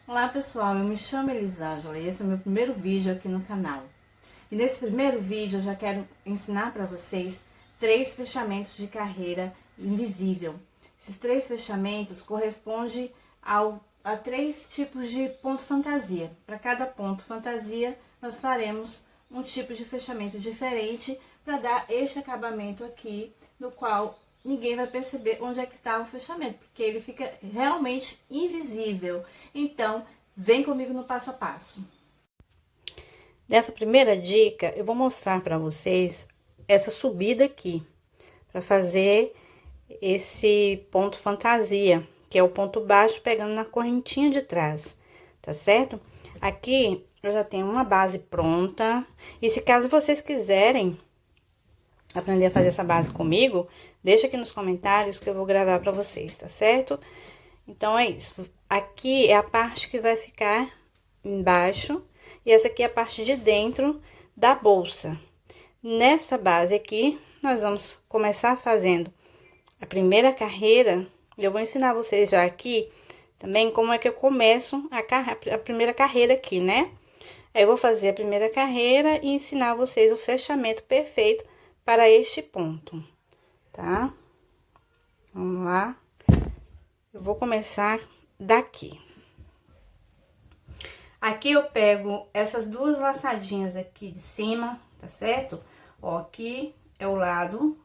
Olá pessoal, eu me chamo Elisângela e esse é o meu primeiro vídeo aqui no canal. E nesse primeiro vídeo eu já quero ensinar para vocês 3 fechamentos de carreira invisível. Esses 3 fechamentos correspondem a 3 tipos de ponto fantasia. Para cada ponto fantasia nós faremos um tipo de fechamento diferente para dar este acabamento aqui, no qual ninguém vai perceber onde é que está o fechamento, porque ele fica realmente invisível. Então, vem comigo no passo a passo. Nessa primeira dica, eu vou mostrar para vocês essa subida aqui, para fazer esse ponto fantasia, que é o ponto baixo pegando na correntinha de trás, tá certo? Aqui eu já tenho uma base pronta, e se caso vocês quiserem aprender a fazer essa base comigo, deixa aqui nos comentários que eu vou gravar para vocês, tá certo? Então, é isso. Aqui é a parte que vai ficar embaixo, e essa aqui é a parte de dentro da bolsa. Nessa base aqui, nós vamos começar fazendo a primeira carreira. Eu vou ensinar vocês já aqui também como é que eu começo a primeira carreira aqui, né? Aí eu vou fazer a primeira carreira e ensinar vocês o fechamento perfeito para este ponto, tá? Vamos lá. Eu vou começar daqui. Aqui eu pego essas duas laçadinhas aqui de cima, tá certo? Ó, aqui é o lado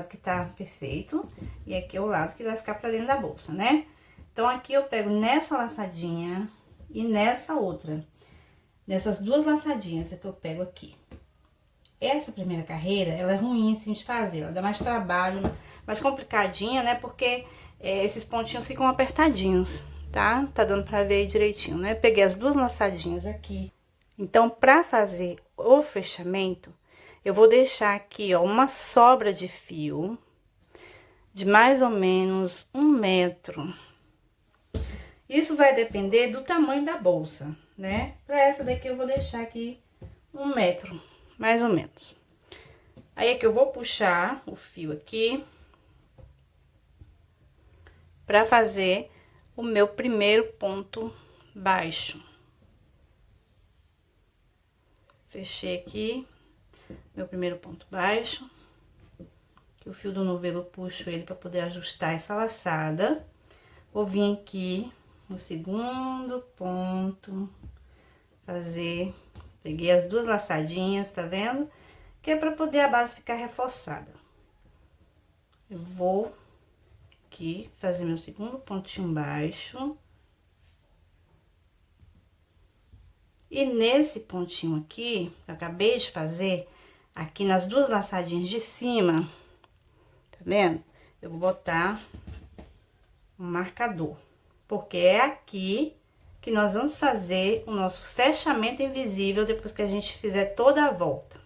que tá perfeito, e aqui é o lado que vai ficar pra dentro da bolsa, né? Então, aqui eu pego nessa laçadinha e nessa outra. Nessas duas laçadinhas é que eu pego aqui. Essa primeira carreira, ela é ruim assim de fazer, ela dá mais trabalho, mais complicadinha, né? Porque esses pontinhos ficam apertadinhos, tá? Tá dando pra ver aí direitinho, né? Peguei as duas laçadinhas aqui. Então, pra fazer o fechamento, eu vou deixar aqui, ó, uma sobra de fio de mais ou menos 1 metro. Isso vai depender do tamanho da bolsa, né? Pra essa daqui eu vou deixar aqui 1 metro, mais ou menos. Aí é que eu vou puxar o fio aqui pra fazer o meu primeiro ponto baixo. Fechei aqui meu primeiro ponto baixo, que o fio do novelo eu puxo ele para poder ajustar essa laçada. Vou vir aqui no segundo ponto, peguei as duas laçadinhas, tá vendo? Que é para poder a base ficar reforçada. Eu vou aqui fazer meu segundo pontinho baixo. E nesse pontinho aqui, que eu acabei de fazer, aqui nas duas laçadinhas de cima, tá vendo? Eu vou botar um marcador, porque é aqui que nós vamos fazer o nosso fechamento invisível depois que a gente fizer toda a volta.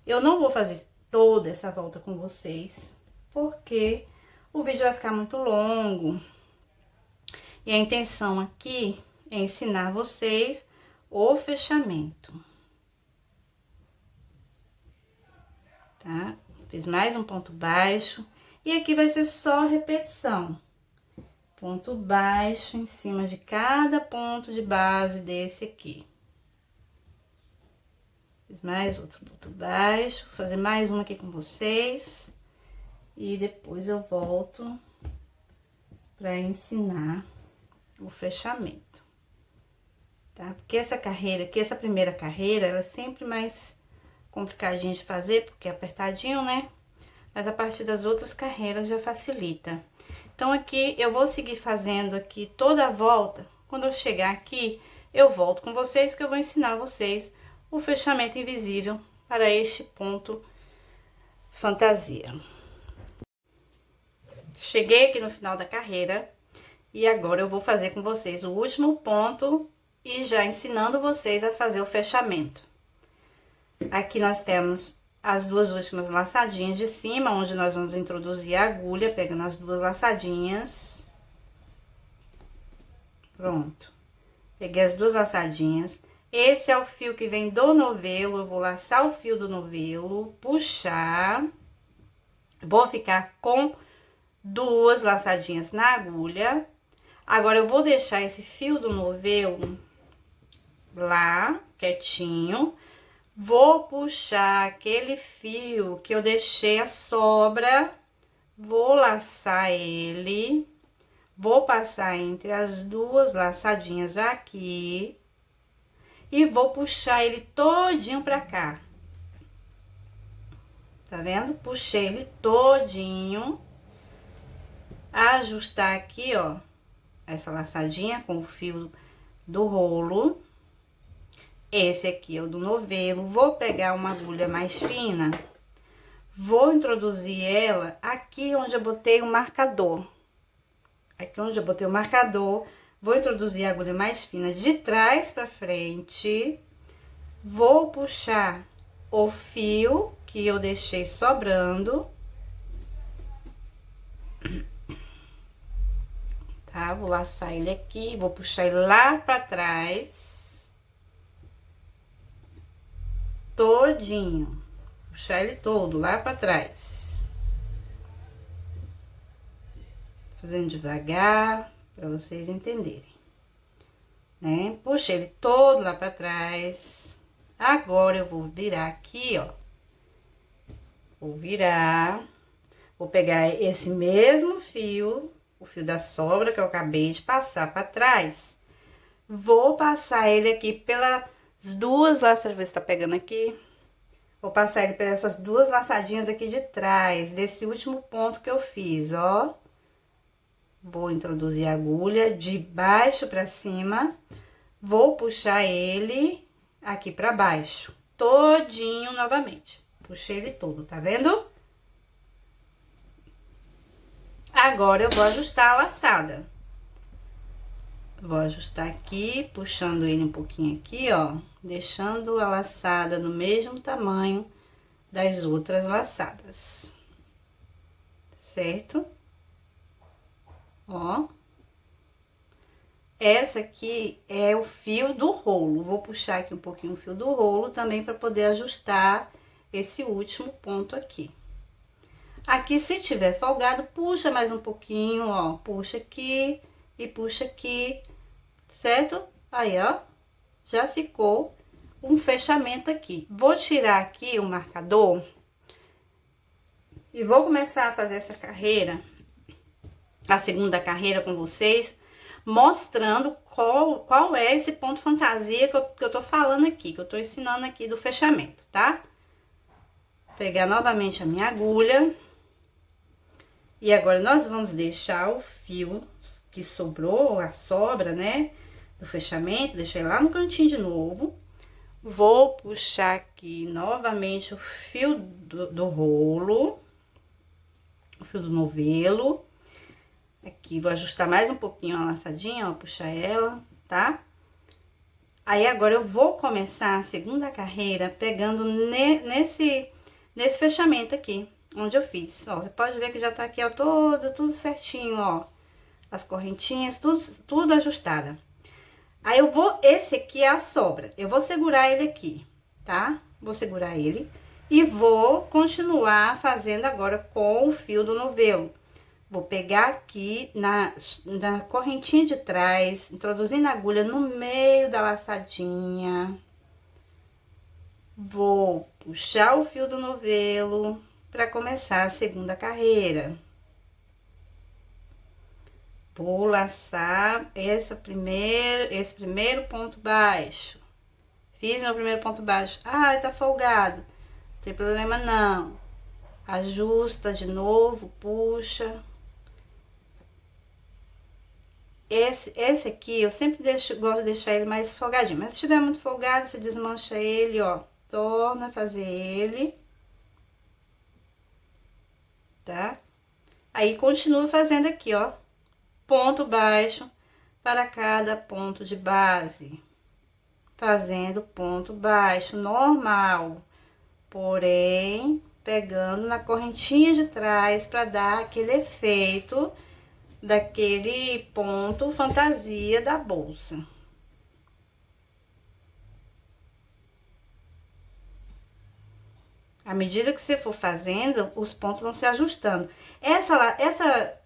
Eu não vou fazer toda essa volta com vocês, porque o vídeo vai ficar muito longo. E a intenção aqui é ensinar vocês o fechamento, tá? Fiz mais um ponto baixo e aqui vai ser só repetição. Ponto baixo em cima de cada ponto de base desse aqui. Fiz mais outro ponto baixo, vou fazer mais um aqui com vocês e depois eu volto para ensinar o fechamento. Tá? Porque essa primeira carreira, ela é sempre mais complicadinha de fazer, porque é apertadinho, né? Mas a partir das outras carreiras já facilita. Então, aqui eu vou seguir fazendo aqui toda a volta. Quando eu chegar aqui, eu volto com vocês, que eu vou ensinar vocês o fechamento invisível para este ponto fantasia. Cheguei aqui no final da carreira e agora eu vou fazer com vocês o último ponto e já ensinando vocês a fazer o fechamento. Aqui nós temos as duas últimas laçadinhas de cima, onde nós vamos introduzir a agulha, pegando as duas laçadinhas. Pronto. Peguei as duas laçadinhas. Esse é o fio que vem do novelo, eu vou laçar o fio do novelo, puxar. Vou ficar com duas laçadinhas na agulha. Agora, eu vou deixar esse fio do novelo lá, quietinho. Vou puxar aquele fio que eu deixei a sobra, vou laçar ele, vou passar entre as duas laçadinhas aqui e vou puxar ele todinho pra cá. Tá vendo? Puxei ele todinho, ajustar aqui, ó, essa laçadinha com o fio do rolo. Esse aqui é o do novelo. Vou pegar uma agulha mais fina, vou introduzir ela aqui onde eu botei o marcador. Aqui onde eu botei o marcador, vou introduzir a agulha mais fina de trás pra frente. Vou puxar o fio que eu deixei sobrando. Tá? Vou laçar ele aqui, vou puxar ele lá pra trás. Todinho, puxar ele todo lá pra trás, fazendo devagar para vocês entenderem, né? Puxei ele todo lá pra trás. Agora eu vou virar aqui, ó, vou virar, vou pegar esse mesmo fio, o fio da sobra que eu acabei de passar pra trás, vou passar ele aqui pelas duas laças, ver se tá pegando aqui. Vou passar ele por essas duas laçadinhas aqui de trás, desse último ponto que eu fiz, ó. Vou introduzir a agulha de baixo pra cima, vou puxar ele aqui pra baixo, todinho novamente. Puxei ele todo, tá vendo? Agora eu vou ajustar a laçada. Vou ajustar aqui, puxando ele um pouquinho aqui, ó, deixando a laçada no mesmo tamanho das outras laçadas, certo? Ó. Essa aqui é o fio do rolo. Vou puxar aqui um pouquinho o fio do rolo também para poder ajustar esse último ponto aqui. Aqui, se tiver folgado, puxa mais um pouquinho, ó, puxa aqui e puxa aqui, certo? Aí, ó, já ficou um fechamento aqui. Vou tirar aqui o marcador e vou começar a fazer essa carreira, a segunda carreira com vocês, mostrando qual é esse ponto fantasia que eu tô falando aqui, que eu tô ensinando aqui do fechamento, tá? Vou pegar novamente a minha agulha. E agora, nós vamos deixar o fio que sobrou, a sobra, né, do fechamento, deixei lá no cantinho de novo. Vou puxar aqui novamente o fio do rolo, o fio do novelo. Aqui, vou ajustar mais um pouquinho a laçadinha, ó, puxar ela, tá? Aí, agora, eu vou começar a segunda carreira pegando nesse fechamento aqui, onde eu fiz, ó. Você pode ver que já tá aqui, ó, tudo certinho, ó. As correntinhas, tudo ajustada. Aí, esse aqui é a sobra. Eu vou segurar ele aqui, tá? Vou segurar ele e vou continuar fazendo agora com o fio do novelo. Vou pegar aqui na correntinha de trás, introduzindo a agulha no meio da laçadinha. Vou puxar o fio do novelo para começar a segunda carreira. Vou laçar esse primeiro ponto baixo. Fiz meu primeiro ponto baixo. Ai, tá folgado. Não tem problema não. Ajusta de novo, puxa. Esse aqui, eu sempre gosto de deixar ele mais folgadinho. Mas se estiver muito folgado, você desmancha ele, ó. Torna a fazer ele. Tá? Aí, continua fazendo aqui, ó. Ponto baixo para cada ponto de base. Fazendo ponto baixo normal. Porém, pegando na correntinha de trás para dar aquele efeito daquele ponto fantasia da bolsa. À medida que você for fazendo, os pontos vão se ajustando.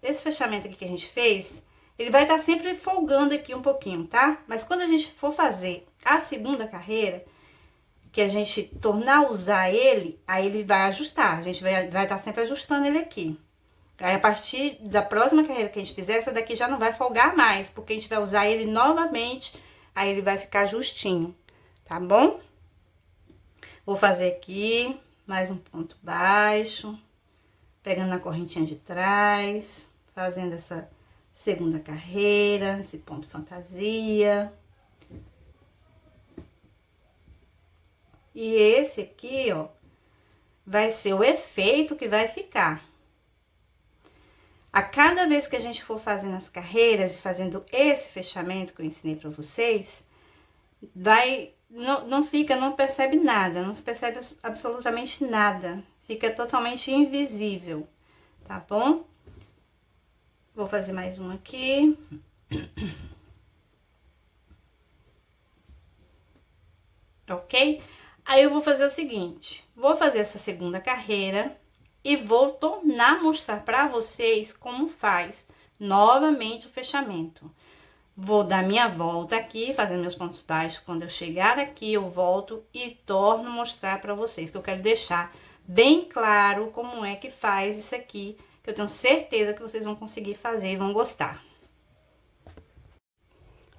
Esse fechamento aqui que a gente fez ele vai estar sempre folgando aqui um pouquinho, tá? Mas quando a gente for fazer a segunda carreira, que a gente tornar a usar ele, aí ele vai ajustar. A gente vai estar sempre ajustando ele aqui. Aí a partir da próxima carreira que a gente fizer, essa daqui já não vai folgar mais, porque a gente vai usar ele novamente, aí ele vai ficar justinho, tá bom? Vou fazer aqui mais um ponto baixo, pegando na correntinha de trás, fazendo essa segunda carreira, esse ponto fantasia. E esse aqui, ó, vai ser o efeito que vai ficar. A cada vez que a gente for fazendo as carreiras e fazendo esse fechamento que eu ensinei pra vocês, não percebe nada, não se percebe absolutamente nada. Fica totalmente invisível, tá bom? Vou fazer mais um aqui. Ok? Aí eu vou fazer o seguinte, vou fazer essa segunda carreira e vou tornar a mostrar pra vocês como faz novamente o fechamento. Vou dar minha volta aqui, fazendo meus pontos baixos. Quando eu chegar aqui, eu volto e torno a mostrar pra vocês, que eu quero deixar bem claro como é que faz isso aqui, que eu tenho certeza que vocês vão conseguir fazer e vão gostar.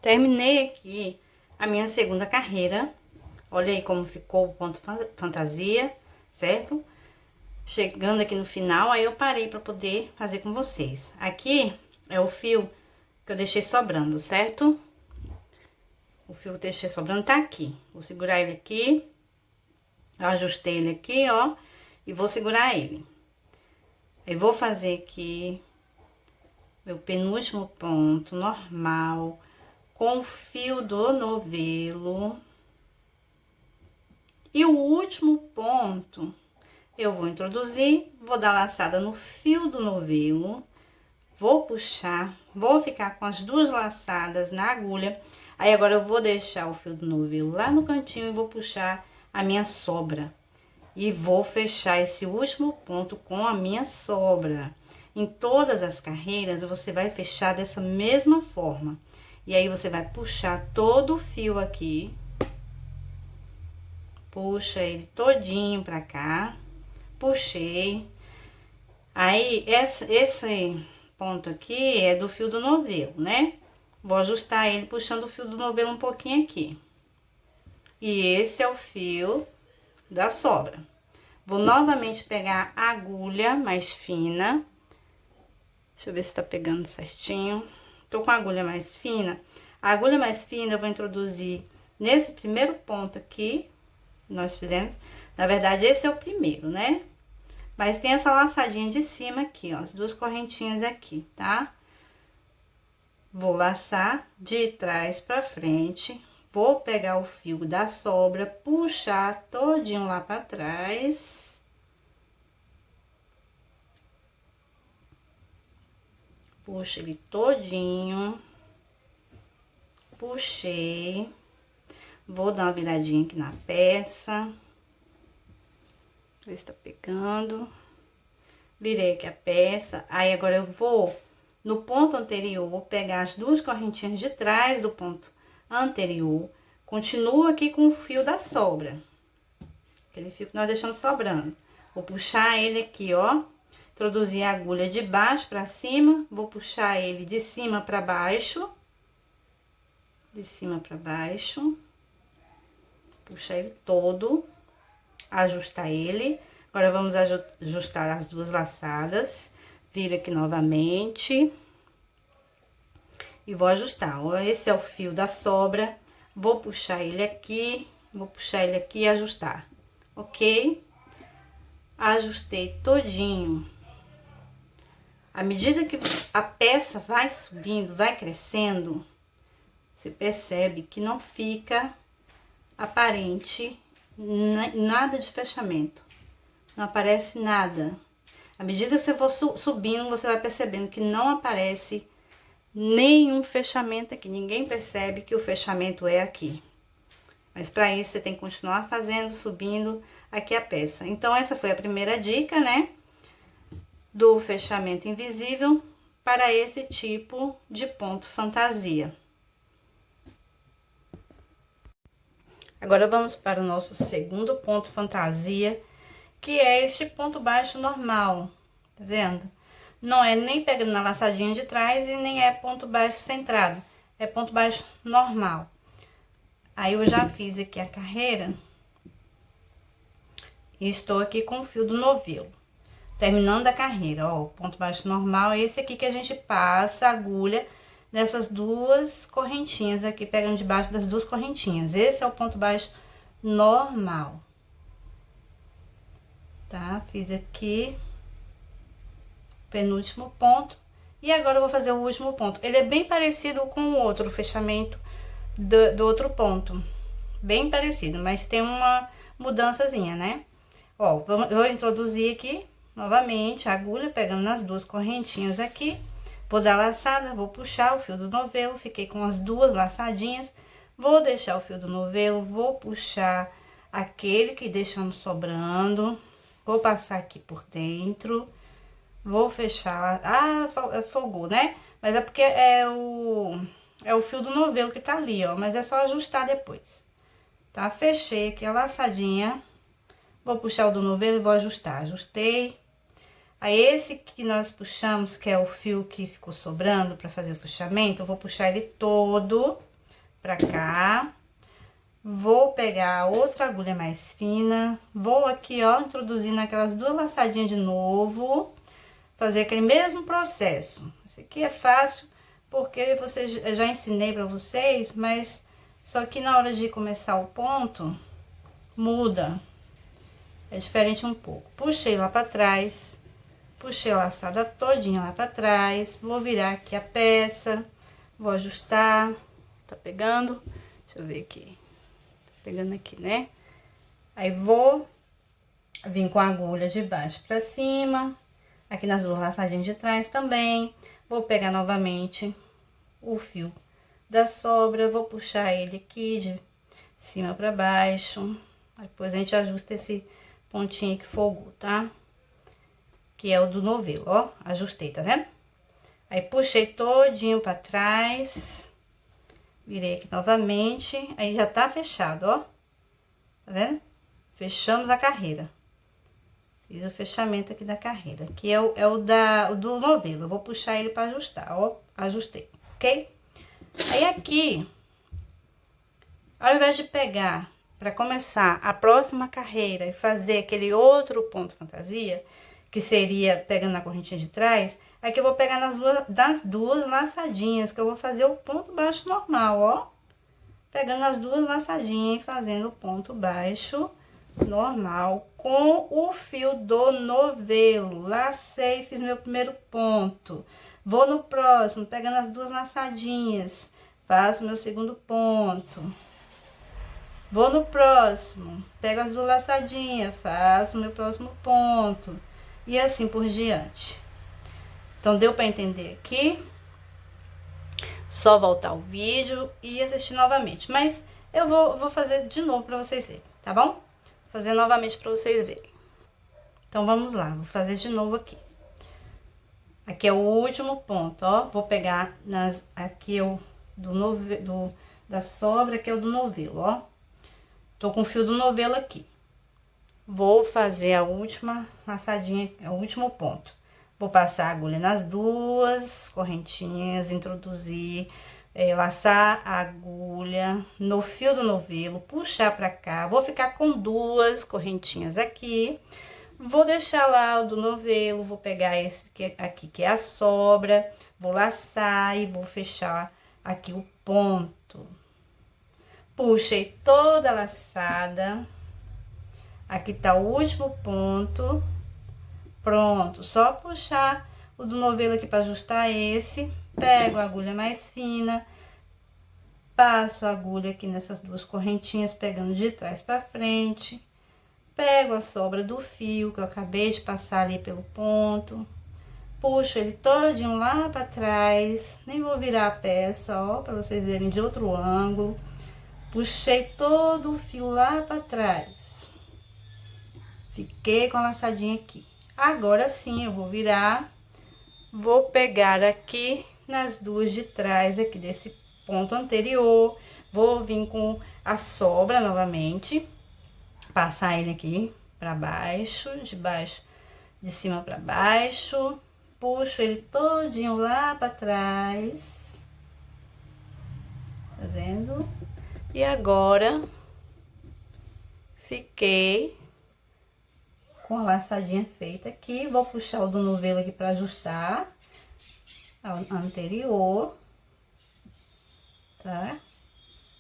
Terminei aqui a minha segunda carreira. Olha aí como ficou o ponto fantasia, certo? Chegando aqui no final, aí eu parei para poder fazer com vocês. Aqui é o fio que eu deixei sobrando, certo? O fio que eu deixei sobrando tá aqui. Vou segurar ele aqui. Eu ajustei ele aqui, ó. E vou segurar ele. Aí vou fazer aqui meu penúltimo ponto normal com o fio do novelo. E o último ponto, eu vou introduzir, vou dar laçada no fio do novelo, vou puxar, vou ficar com as duas laçadas na agulha. Aí agora eu vou deixar o fio do novelo lá no cantinho e vou puxar a minha sobra. E vou fechar esse último ponto com a minha sobra. Em todas as carreiras, você vai fechar dessa mesma forma. E aí, você vai puxar todo o fio aqui. Puxa ele todinho pra cá. Puxei. Aí, esse ponto aqui é do fio do novelo, né? Vou ajustar ele puxando o fio do novelo um pouquinho aqui. E esse é o fio da sobra. Vou novamente pegar a agulha mais fina. Deixa eu ver se tá pegando certinho. Tô com a agulha mais fina. A agulha mais fina eu vou introduzir nesse primeiro ponto aqui. Nós fizemos. Na verdade, esse é o primeiro, né? Mas tem essa laçadinha de cima aqui, ó. As duas correntinhas aqui, tá? Vou laçar de trás pra frente. Vou pegar o fio da sobra, puxar todinho lá pra trás. Puxa ele todinho. Puxei. Vou dar uma viradinha aqui na peça. Ver se tá pegando. Virei aqui a peça. Aí, agora eu vou, no ponto anterior, vou pegar as duas correntinhas de trás do ponto anterior, continuo aqui com o fio da sobra, aquele fio que nós deixamos sobrando. Vou puxar ele aqui, ó, introduzir a agulha de baixo para cima, vou puxar ele de cima para baixo, puxar ele todo, ajustar ele. Agora vamos ajustar as duas laçadas, vira aqui novamente. E vou ajustar, ó, esse é o fio da sobra, vou puxar ele aqui e ajustar, ok? Ajustei todinho. À medida que a peça vai subindo, vai crescendo, você percebe que não fica aparente nada de fechamento, não aparece nada. À medida que você for subindo, você vai percebendo que não aparece nenhum fechamento aqui, ninguém percebe que o fechamento é aqui. Mas para isso você tem que continuar fazendo, subindo aqui a peça. Então essa foi a primeira dica, né? Do fechamento invisível para esse tipo de ponto fantasia. Agora vamos para o nosso segundo ponto fantasia, que é este ponto baixo normal, tá vendo? Não é nem pegando na laçadinha de trás e nem é ponto baixo centrado, é ponto baixo normal. Aí eu já fiz aqui a carreira e estou aqui com o fio do novelo, terminando a carreira, ó, o ponto baixo normal é esse aqui que a gente passa a agulha nessas duas correntinhas aqui, pegando debaixo das duas correntinhas. Esse é o ponto baixo normal, tá? Fiz aqui penúltimo ponto e agora eu vou fazer o último ponto. Ele é bem parecido com o outro fechamento do outro ponto, bem parecido, mas tem uma mudançazinha, né? Ó, eu vou introduzir aqui novamente a agulha, pegando nas duas correntinhas aqui, vou dar laçada, vou puxar o fio do novelo, fiquei com as duas laçadinhas, vou deixar o fio do novelo, vou puxar aquele que deixamos sobrando, vou passar aqui por dentro, vou fechar, folgou, né? Mas é porque é o fio do novelo que tá ali, ó, mas é só ajustar depois, tá? Fechei aqui a laçadinha, vou puxar o do novelo e vou ajustar, ajustei. Aí esse que nós puxamos, que é o fio que ficou sobrando para fazer o fechamento, eu vou puxar ele todo pra cá. Vou pegar a outra agulha mais fina, vou aqui, ó, introduzir naquelas duas laçadinhas de novo, fazer aquele mesmo processo. Esse aqui é fácil, porque eu já ensinei pra vocês, mas só que na hora de começar o ponto, muda. É diferente um pouco. Puxei lá pra trás. Puxei a laçada todinha lá pra trás, vou virar aqui a peça, vou ajustar, tá pegando? Deixa eu ver aqui, tá pegando aqui, né? Aí vou vir com a agulha de baixo pra cima, aqui nas duas laçadinhas de trás também, vou pegar novamente o fio da sobra, vou puxar ele aqui de cima pra baixo, depois a gente ajusta esse pontinho que folgou, tá? Que é o do novelo, ó, ajustei, tá vendo? Aí puxei todinho pra trás, virei aqui novamente, aí já tá fechado, ó, tá vendo? Fechamos a carreira, fiz o fechamento aqui da carreira, que é o do novelo, eu vou puxar ele pra ajustar, ó, ajustei, ok? Aí aqui, ao invés de pegar pra começar a próxima carreira e fazer aquele outro ponto fantasia, que seria pegando na correntinha de trás, aqui eu vou pegar das duas laçadinhas, que eu vou fazer o ponto baixo normal, ó. Pegando as duas laçadinhas e fazendo o ponto baixo normal com o fio do novelo. Lacei, fiz meu primeiro ponto. Vou no próximo, pegando as duas laçadinhas, faço meu segundo ponto. Vou no próximo, pego as duas laçadinhas, faço meu próximo ponto. E assim por diante. Então, deu para entender aqui? Só voltar o vídeo e assistir novamente. Mas eu vou fazer de novo para vocês verem, tá bom? Vou fazer novamente para vocês verem. Então, vamos lá. Vou fazer de novo aqui. Aqui é o último ponto, ó. Vou pegar aqui é o da sobra, que é o do novelo, ó. Tô com o fio do novelo aqui. Vou fazer a última laçadinha, é o último ponto. Vou passar a agulha nas duas correntinhas, introduzir, laçar a agulha no fio do novelo, puxar pra cá. Vou ficar com duas correntinhas aqui. Vou deixar lá o do novelo, vou pegar esse aqui que é a sobra, vou laçar e vou fechar aqui o ponto. Puxei toda a laçada. Aqui tá o último ponto, pronto, só puxar o do novelo aqui para ajustar esse, pego a agulha mais fina, passo a agulha aqui nessas duas correntinhas, pegando de trás para frente, pego a sobra do fio que eu acabei de passar ali pelo ponto, puxo ele todinho lá para trás, nem vou virar a peça, ó, para vocês verem de outro ângulo, puxei todo o fio lá para trás. Fiquei com a laçadinha aqui. Agora sim, eu vou virar vou pegar aqui nas duas de trás aqui desse ponto anterior, vou vir com a sobra novamente, passar ele aqui para baixo, de cima para baixo, puxo ele todinho lá para trás, tá vendo? E agora fiquei com a laçadinha feita aqui, vou puxar o do novelo aqui para ajustar a anterior, tá?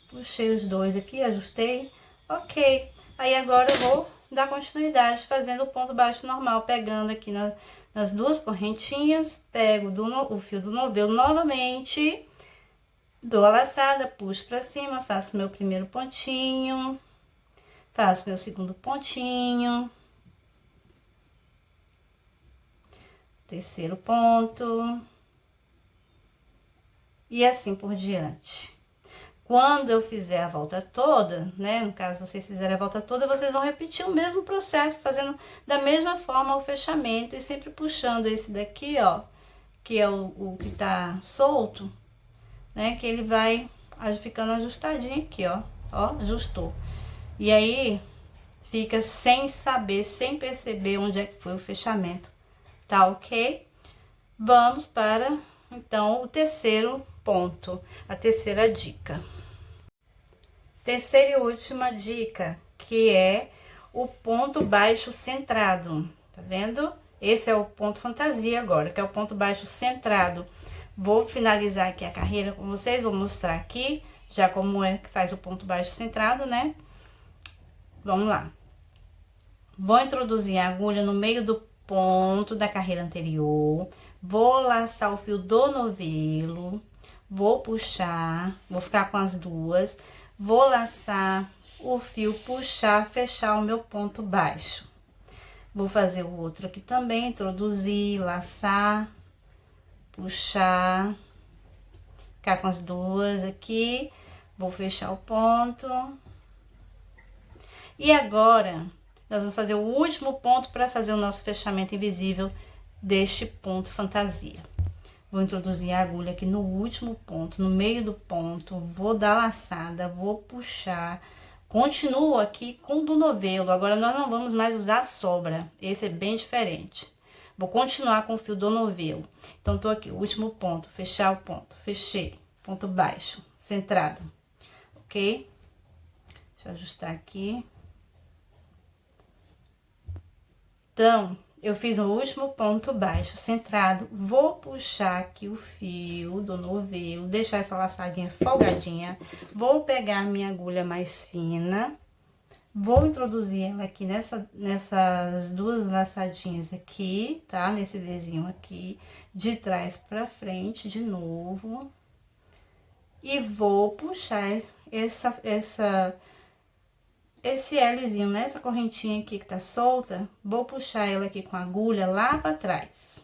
Puxei os dois aqui, ajustei, ok. Aí agora eu vou dar continuidade fazendo o ponto baixo normal, pegando aqui nas duas correntinhas, pego o fio do novelo novamente, dou a laçada, puxo pra cima, faço meu primeiro pontinho, faço meu segundo pontinho, terceiro ponto, e assim por diante. Quando eu fizer a volta toda, né, no caso vocês fizerem a volta toda, vocês vão repetir o mesmo processo, fazendo da mesma forma o fechamento e sempre puxando esse daqui, ó, que é o que tá solto, né, que ele vai ficando ajustadinho aqui, ó, ajustou. E aí fica sem saber, sem perceber onde é que foi o fechamento, tá ok? Vamos para, então, o terceiro ponto, a terceira dica. Terceira e última dica, que é o ponto baixo centrado, tá vendo? Esse é o ponto fantasia agora, que é o ponto baixo centrado. Vou finalizar aqui a carreira com vocês, vou mostrar aqui, já como é que faz o ponto baixo centrado, né? Vamos lá. Vou introduzir a agulha no meio do ponto da carreira anterior, vou laçar o fio do novelo, vou puxar, vou ficar com as duas, vou laçar o fio, puxar, fechar o meu ponto baixo. Vou fazer o outro aqui também, introduzir, laçar, puxar, ficar com as duas aqui, vou fechar o ponto. E agora, nós vamos fazer o último ponto para fazer o nosso fechamento invisível deste ponto fantasia. Vou introduzir a agulha aqui no último ponto, no meio do ponto, vou dar laçada, vou puxar, continuo aqui com o do novelo. Agora nós não vamos mais usar a sobra, esse é bem diferente. Vou continuar com o fio do novelo. Então tô aqui, o último ponto, fechar o ponto, fechei, ponto baixo, centrado, ok? Deixa eu ajustar aqui. Então, eu fiz o último ponto baixo centrado, vou puxar aqui o fio do novelo, deixar essa laçadinha folgadinha, vou pegar a minha agulha mais fina, vou introduzir ela aqui nessas duas laçadinhas aqui, tá? Nesse desenho aqui, de trás pra frente de novo, e vou puxar esse Lzinho nessa correntinha aqui que tá solta, vou puxar ela aqui com a agulha lá pra trás.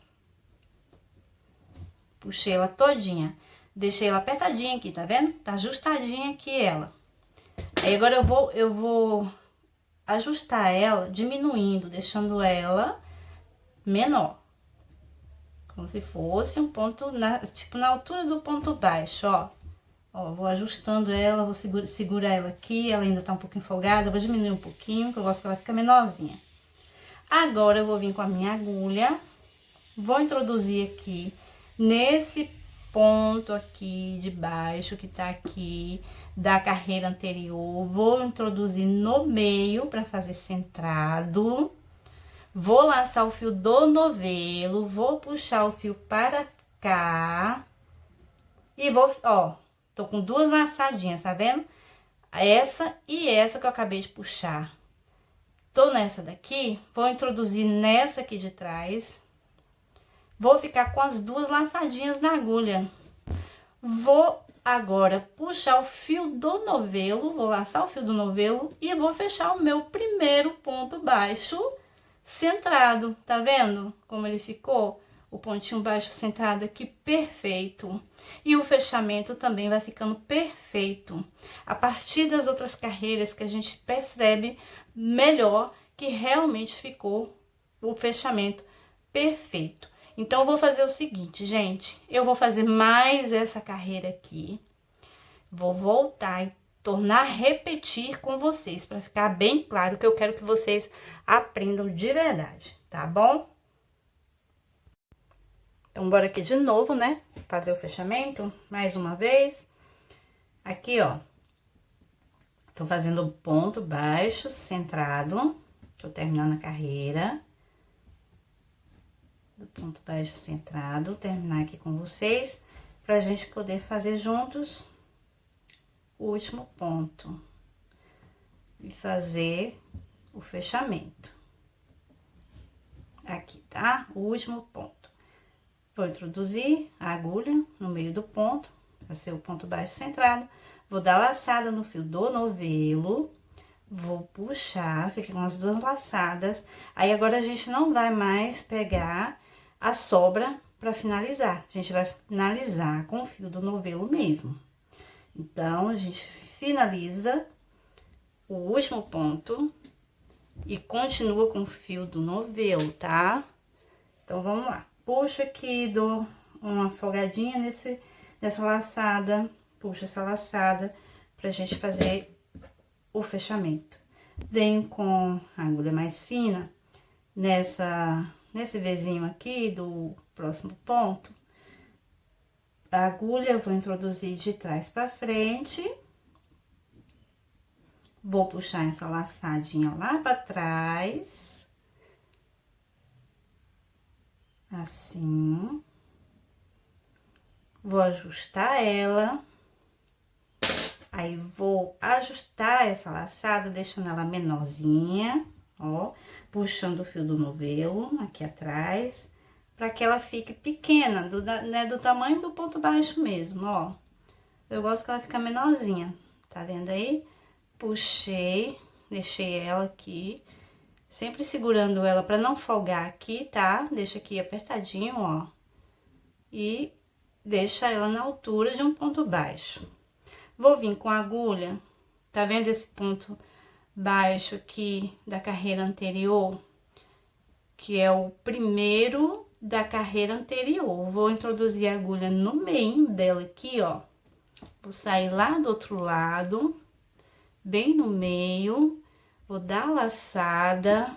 Puxei ela todinha, deixei ela apertadinha aqui, tá vendo? Tá ajustadinha aqui ela. Aí agora eu vou ajustar ela diminuindo, deixando ela menor. Como se fosse um ponto, tipo na altura do ponto baixo, ó. Ó, vou ajustando ela, vou segurar ela aqui, ela ainda tá um pouquinho folgada, vou diminuir um pouquinho, que eu gosto que ela fica menorzinha. Agora, eu vou vir com a minha agulha, vou introduzir aqui, nesse ponto aqui de baixo, que tá aqui, da carreira anterior, vou introduzir no meio, pra fazer centrado. Vou laçar o fio do novelo, vou puxar o fio para cá, e vou, ó... Tô com duas laçadinhas, tá vendo? Essa e essa que eu acabei de puxar. Tô nessa daqui, vou introduzir nessa aqui de trás. Vou ficar com as duas laçadinhas na agulha. Vou agora puxar o fio do novelo, vou laçar o fio do novelo e vou fechar o meu primeiro ponto baixo centrado. Tá vendo como ele ficou? O pontinho baixo centrado aqui, perfeito. E o fechamento também vai ficando perfeito. A partir das outras carreiras que a gente percebe melhor que realmente ficou o fechamento perfeito. Então, eu vou fazer o seguinte, gente. Eu vou fazer mais essa carreira aqui. Vou voltar e tornar a repetir com vocês, para ficar bem claro que eu quero que vocês aprendam de verdade, tá bom? Então, bora aqui de novo, né? Fazer o fechamento, mais uma vez. Aqui, ó. Tô fazendo o ponto baixo, centrado. Tô terminando a carreira. Do ponto baixo centrado, terminar aqui com vocês, pra gente poder fazer juntos o último ponto. E fazer o fechamento. Aqui, tá? O último ponto. Vou introduzir a agulha no meio do ponto, vai ser o ponto baixo centrado. Vou dar laçada no fio do novelo, vou puxar, fica com as duas laçadas. Aí, agora a gente não vai mais pegar a sobra para finalizar. A gente vai finalizar com o fio do novelo mesmo. Então, a gente finaliza o último ponto e continua com o fio do novelo, tá? Então, vamos lá. Puxo aqui, dou uma folgadinha nessa laçada, puxo essa laçada pra gente fazer o fechamento. Venho com a agulha mais fina nesse vizinho aqui do próximo ponto. A agulha eu vou introduzir de trás pra frente. Vou puxar essa laçadinha lá pra trás. Assim. Vou ajustar ela. Aí, vou ajustar essa laçada, deixando ela menorzinha, ó. Puxando o fio do novelo aqui atrás, pra que ela fique pequena, né, do tamanho do ponto baixo mesmo, ó. Eu gosto que ela fique menorzinha, tá vendo aí? Puxei, deixei ela aqui, sempre segurando ela pra não folgar aqui, tá? Deixa aqui apertadinho, ó. E deixa ela na altura de um ponto baixo. Vou vir com a agulha, tá vendo esse ponto baixo aqui da carreira anterior? Que é o primeiro da carreira anterior. Vou introduzir a agulha no meio dela aqui, ó. Vou sair lá do outro lado, bem no meio. Vou dar a laçada,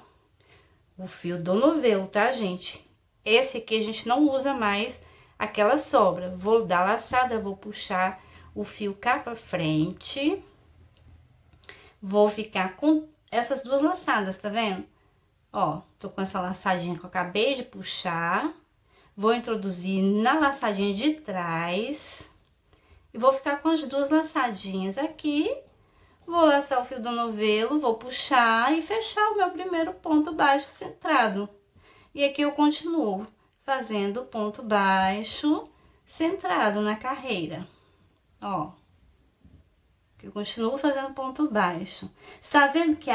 o fio do novelo, tá, gente? Esse aqui a gente não usa mais aquela sobra. Vou dar a laçada, vou puxar o fio cá pra frente. Vou ficar com essas duas laçadas, tá vendo? Ó, tô com essa laçadinha que eu acabei de puxar. Vou introduzir na laçadinha de trás. E vou ficar com as duas laçadinhas aqui. Vou laçar o fio do novelo, vou puxar e fechar o meu primeiro ponto baixo centrado. E aqui eu continuo fazendo ponto baixo centrado na carreira. Ó. Eu continuo fazendo ponto baixo. Você tá vendo que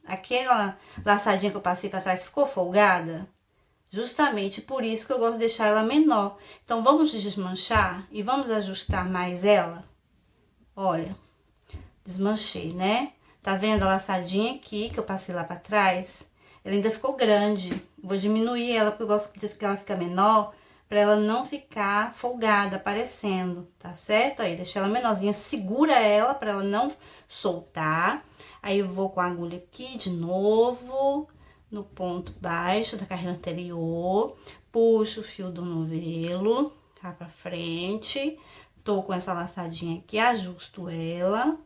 aquela laçadinha que eu passei pra trás ficou folgada? Justamente por isso que eu gosto de deixar ela menor. Então, vamos desmanchar e vamos ajustar mais ela. Olha, desmanchei, né? Tá vendo a laçadinha aqui que eu passei lá pra trás? Ela ainda ficou grande. Vou diminuir ela porque eu gosto de que ela fique menor, pra ela não ficar folgada, aparecendo, tá certo? Aí, deixa ela menorzinha, segura ela pra ela não soltar. Aí, eu vou com a agulha aqui de novo, no ponto baixo da carreira anterior, puxo o fio do novelo, cá pra frente, tô com essa laçadinha aqui, ajusto ela,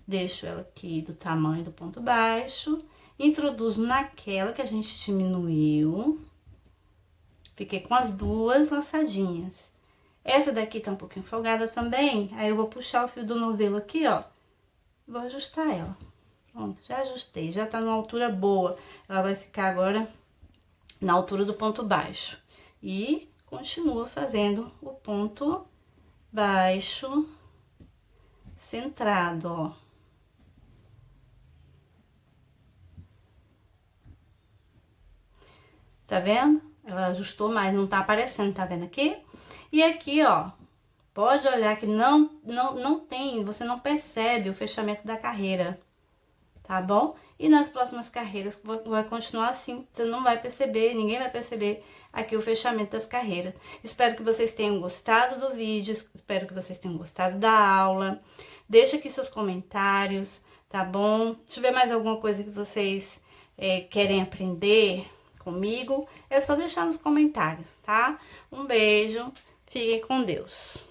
deixo ela aqui do tamanho do ponto baixo, introduzo naquela que a gente diminuiu. Fiquei com as duas laçadinhas. Essa daqui tá um pouquinho folgada também, aí eu vou puxar o fio do novelo aqui, ó. Vou ajustar ela. Pronto, já ajustei, já tá numa altura boa. Ela vai ficar agora na altura do ponto baixo. E continua fazendo o ponto baixo centrado, ó. Tá vendo? Ela ajustou, mas não tá aparecendo, tá vendo aqui? E aqui, ó, pode olhar que não tem, você não percebe o fechamento da carreira, tá bom? E nas próximas carreiras vai continuar assim, você não vai perceber, ninguém vai perceber aqui o fechamento das carreiras. Espero que vocês tenham gostado do vídeo, espero que vocês tenham gostado da aula. Deixa aqui seus comentários, tá bom? Se tiver mais alguma coisa que vocês querem aprender comigo, é só deixar nos comentários, tá? Um beijo, fiquem com Deus.